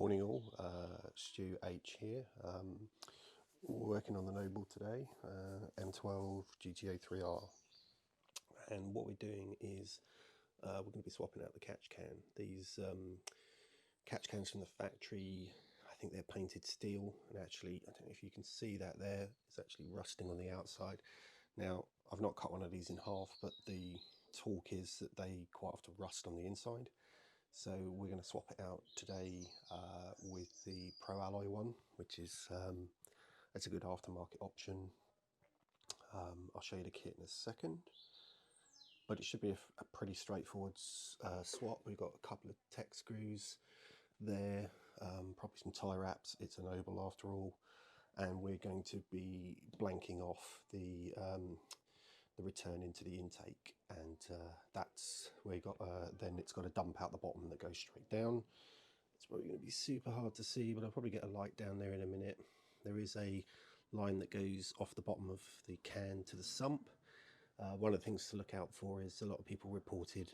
Morning all, Stu H here, working on the Noble today, M12 GTA 3R, and what we're doing is we're going to be swapping out the catch can. These catch cans from the factory, I think they're painted steel, and actually, I don't know if you can see that there, it's actually rusting on the outside. Now, I've not cut one of these in half, but the talk is that they quite often rust on the inside. So we're going to swap it out today with the Pro Alloy one, which is it's a good aftermarket option. I'll show you the kit in a second, but it should be a pretty straightforward swap. We've got a couple of tech screws there, probably some tie wraps. It's a Noble after all, and we're going to be blanking off the return into the intake, and that's where you got then it's got a dump out the bottom that goes straight down. It's probably going to be super hard to see, but I'll probably get a light down there in a minute. There is a line that goes off the bottom of the can to the sump. One of the things to look out for is a lot of people reported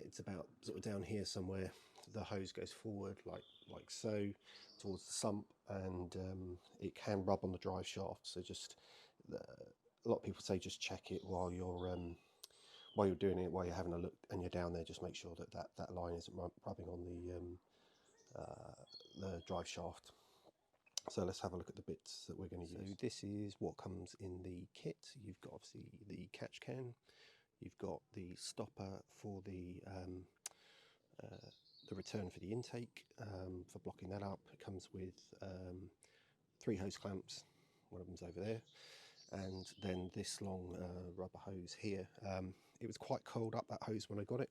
it's about sort of down here somewhere. The hose goes forward like so towards the sump, and it can rub on the drive shaft. So just a lot of people say just check it while you're doing it, while you're having a look and you're down there. Just make sure that line isn't rubbing on the drive shaft. So let's have a look at the bits that we're going to use. So this is what comes in the kit. You've got obviously the catch can. You've got the stopper for the return for the intake, for blocking that up. It comes with 3 hose clamps. One of them's over there. And then this long rubber hose here. It was quite cold up, that hose, when I got it.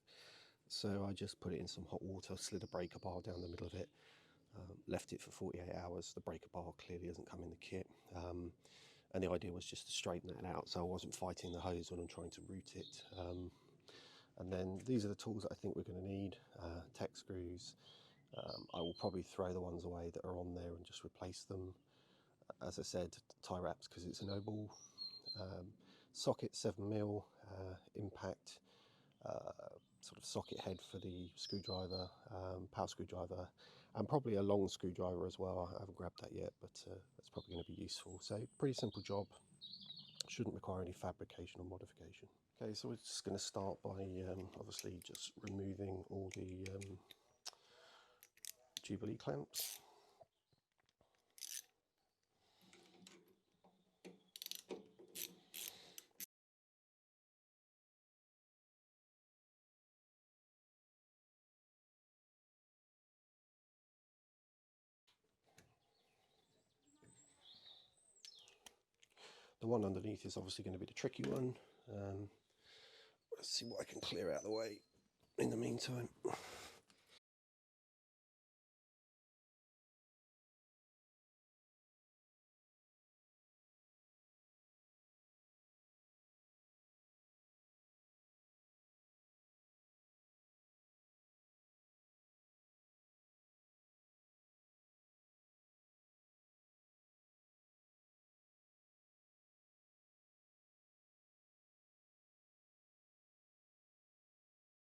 So I just put it in some hot water, slid a breaker bar down the middle of it, left it for 48 hours. The breaker bar clearly doesn't come in the kit. And the idea was just to straighten that out, so I wasn't fighting the hose when I'm trying to route it. And then these are the tools that I think we're going to need. Tech screws. I will probably throw the ones away that are on there and just replace them. As I said, tie wraps because it's a Noble. Socket 7mm, impact, sort of socket head for the screwdriver, power screwdriver, and probably a long screwdriver as well. I haven't grabbed that yet, but that's probably going to be useful. So pretty simple job, shouldn't require any fabrication or modification. Okay, so we're just going to start by obviously just removing all the Jubilee clamps. The one underneath is obviously going to be the tricky one. Let's see what I can clear out of the way in the meantime.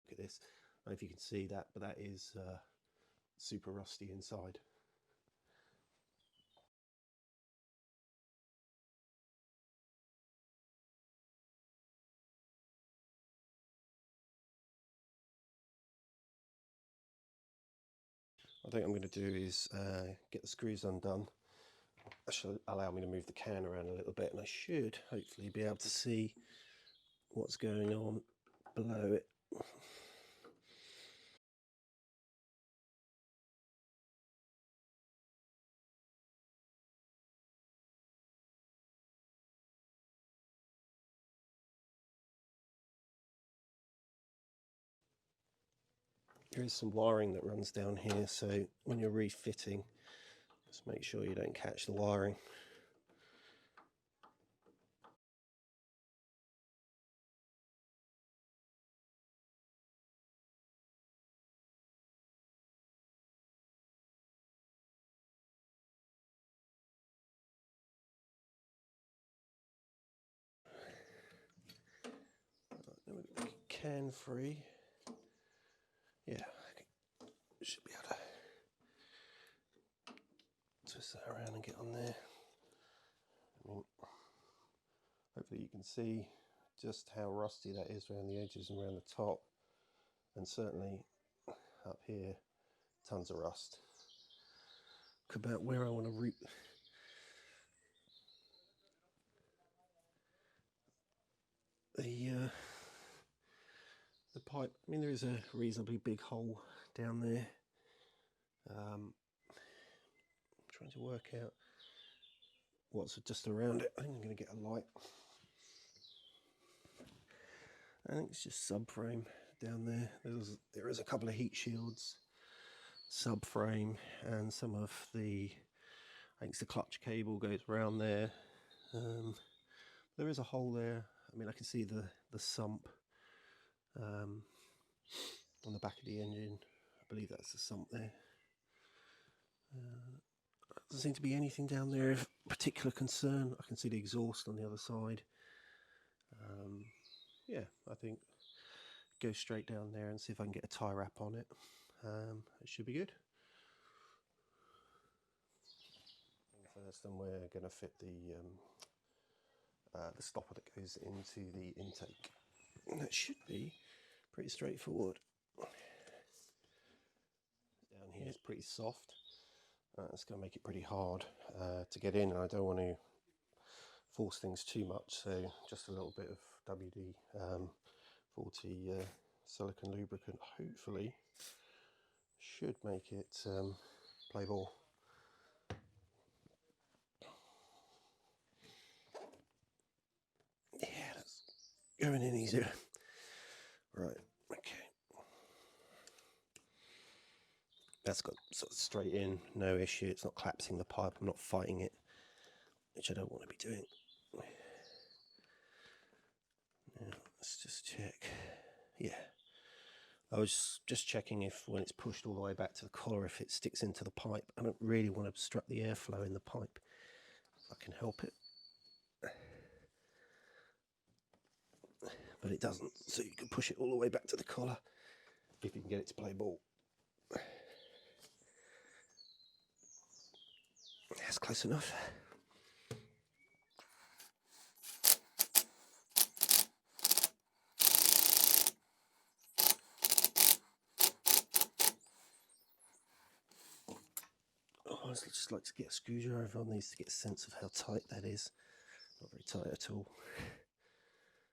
Look at this. I don't know if you can see that, but that is super rusty inside. What I think I'm going to do is get the screws undone. That should allow me to move the can around a little bit, and I should hopefully be able to see what's going on below it. There is some wiring that runs down here, so when you're refitting, just make sure you don't catch the wiring. Then we've got the can free. Yeah, should be able to that around and get on there. I mean, hopefully you can see just how rusty that is around the edges and around the top, and certainly up here, tons of rust. Look about where I want to route the pipe. I mean, there is a reasonably big hole down there. I'm trying to work out what's just around it. I think I'm going to get a light. I think it's just subframe down there. There is a couple of heat shields, subframe, and some of the, I think it's the clutch cable goes around there. There is a hole there. I mean, I can see the sump on the back of the engine. I believe that's the sump there. Doesn't seem to be anything down there of particular concern. I can see the exhaust on the other side. Yeah, I think go straight down there and see if I can get a tie wrap on it. It should be good. First, then we're going to fit the stopper that goes into the intake. And that should be pretty straightforward. Down here it's pretty soft. It's going to make it pretty hard to get in, and I don't want to force things too much, so just a little bit of WD-40 silicone lubricant hopefully should make it play ball. Yeah, that's going in easier. Right, okay. That's got sort of straight in, no issue. It's not collapsing the pipe. I'm not fighting it, which I don't want to be doing. Now, let's just check. Yeah. I was just checking if when it's pushed all the way back to the collar, if it sticks into the pipe. I don't really want to obstruct the airflow in the pipe if I can help it. But it doesn't, so you can push it all the way back to the collar if you can get it to play ball. That's close enough. I just like to get a screwdriver on these to get a sense of how tight that is. Not very tight at all.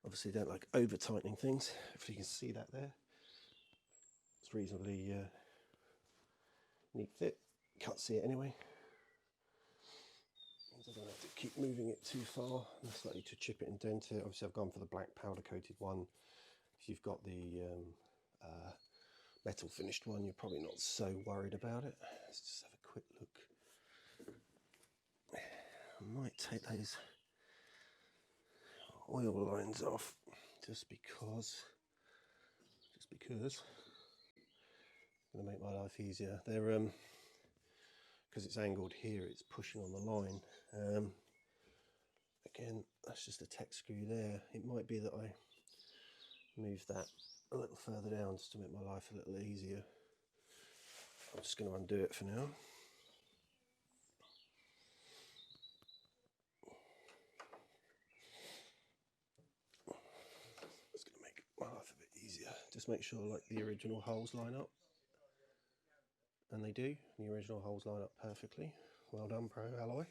Obviously don't like over tightening things. Hopefully you can see that there. It's reasonably neat fit. Can't see it anyway. I don't have to keep moving it too far. I'm likely to chip it and dent it. Obviously I've gone for the black powder coated one. If you've got the metal finished one, you're probably not so worried about it. Let's just have a quick look. I might take those oil lines off just because it's going to make my life easier. They're because it's angled here, it's pushing on the line. Again, that's just a tech screw there. It might be that I move that a little further down just to make my life a little easier. I'm just going to undo it for now. It's going to make my life a bit easier. Just make sure like the original holes line up. And they do. The original holes line up perfectly. Well done, Pro Alloy.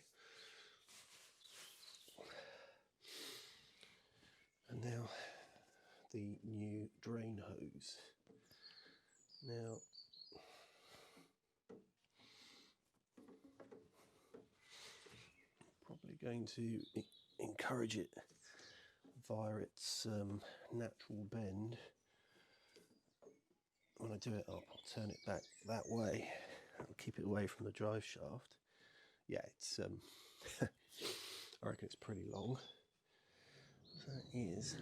And now the new drain hose. Now, probably going to encourage it via its natural bend. When I do it up, I'll turn it back that way and keep it away from the drive shaft. Yeah, it's I reckon it's pretty long. So that is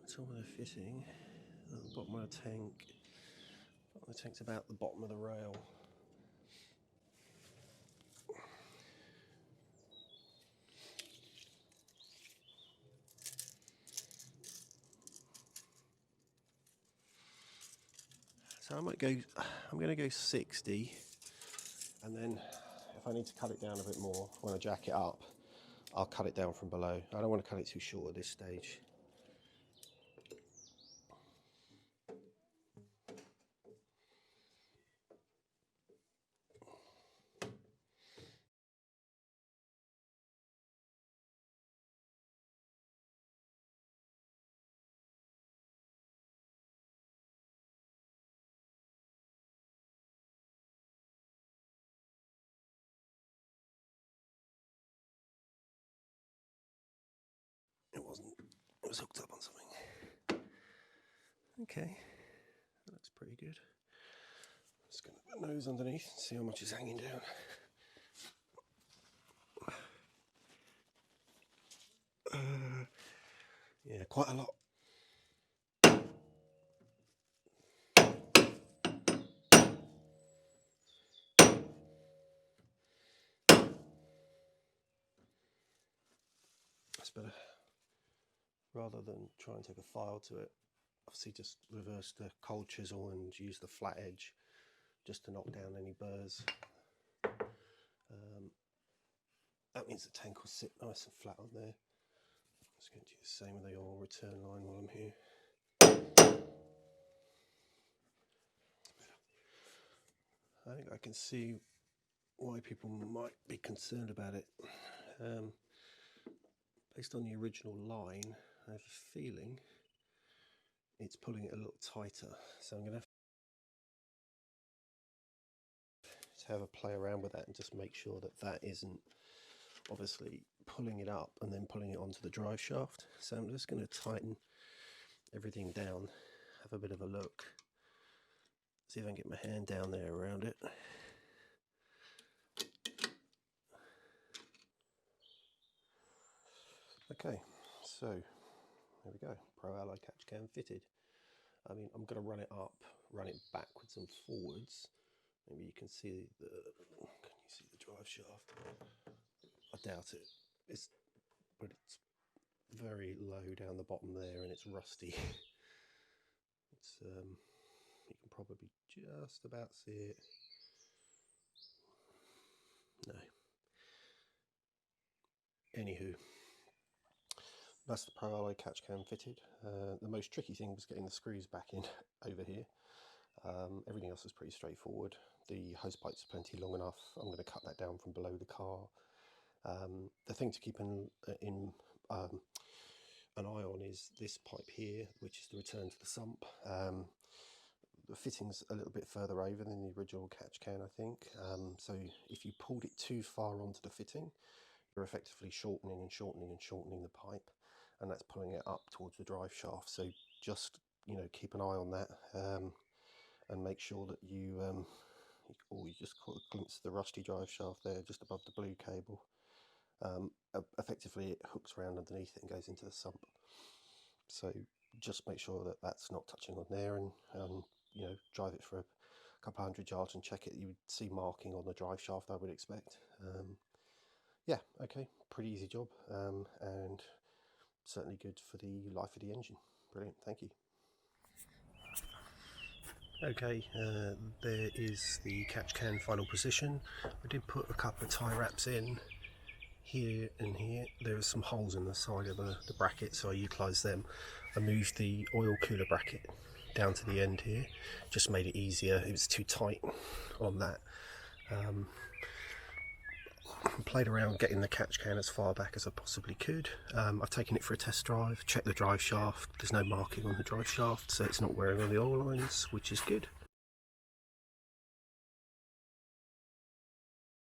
top of the fitting, at the bottom of the tank. The tank's about the bottom of the rail. So I'm going to go 60 And then if I need to cut it down a bit more, when I jack it up, I'll cut it down from below. I don't want to cut it too short at this stage. It wasn't, it was hooked up on something. Okay, that's pretty good. Just going to put the nose underneath and see how much is hanging down. Yeah, quite a lot. That's better. Rather than try and take a file to it, obviously just reverse the cold chisel and use the flat edge just to knock down any burrs. That means the tank will sit nice and flat on there. I'm just going to do the same with the oil return line while I'm here. I think I can see why people might be concerned about it. Based on the original line, I have a feeling it's pulling it a little tighter, so I'm going to have a play around with that and just make sure that that isn't obviously pulling it up and then pulling it onto the drive shaft. So I'm just going to tighten everything down, have a bit of a look, see if I can get my hand down there around it. Okay, so there we go, Pro Alloy catch can fitted. I mean, I'm going to run it up, run it backwards and forwards. Maybe you can see the, can you see the drive shaft? I doubt it. But it's very low down the bottom there and it's rusty. It's you can probably just about see it. No. Anywho, that's the Pro Alloy catch can fitted. The most tricky thing was getting the screws back in over here. Everything else is pretty straightforward. The hose pipes are plenty long enough. I'm going to cut that down from below the car. The thing to keep an eye on is this pipe here, which is the return to the sump. The fitting's a little bit further over than the original catch can, I think. So if you pulled it too far onto the fitting, you're effectively shortening and shortening and shortening the pipe, and that's pulling it up towards the drive shaft. So just, you know, keep an eye on that, and make sure that you just caught a glimpse of the rusty drive shaft there just above the blue cable. Effectively it hooks around underneath it and goes into the sump. So just make sure that that's not touching on there, and you know, drive it for a couple of 100 yards and check it. You would see marking on the drive shaft, I would expect. Yeah, okay, pretty easy job, and certainly good for the life of the engine. Brilliant, thank you. Okay, there is the catch can final position. I did put a couple of tie wraps in here and here. There are some holes in the side of the bracket, so I utilised them. I moved the oil cooler bracket down to the end here, just made it easier. It was too tight on that. Played around getting the catch can as far back as I possibly could. I've taken it for a test drive, checked the drive shaft. There's no marking on the drive shaft, so it's not wearing on the oil lines, which is good.